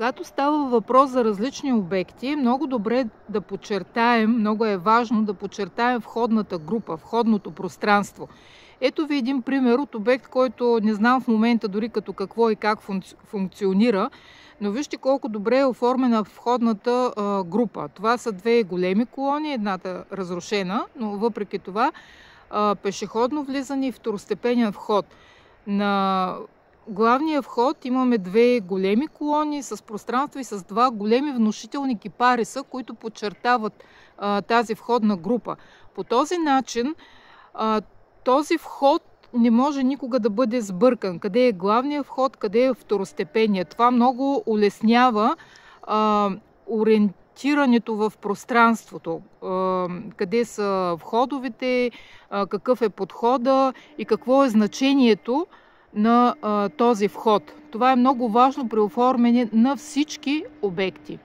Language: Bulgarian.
Когато става въпрос за различни обекти, е много добре да подчертаем, много е важно да подчертаем входната група, входното пространство. Ето ви един пример от обект, който не знам в момента дори като какво и как функционира, но вижте колко добре е оформена входната група. Това са две големи колони, едната разрушена, но въпреки това пешеходно влизане и второстепенен вход. На главния вход имаме две големи колони с пространство и с два големи внушителни кипариса, които подчертават тази входна група. По този начин този вход не може никога да бъде сбъркан. Къде е главният вход, къде е второстепеният. Това много улеснява ориентирането в пространството. Къде са входовете, какъв е подхода и какво е значението на този вход. Това е много важно при оформяне на всички обекти.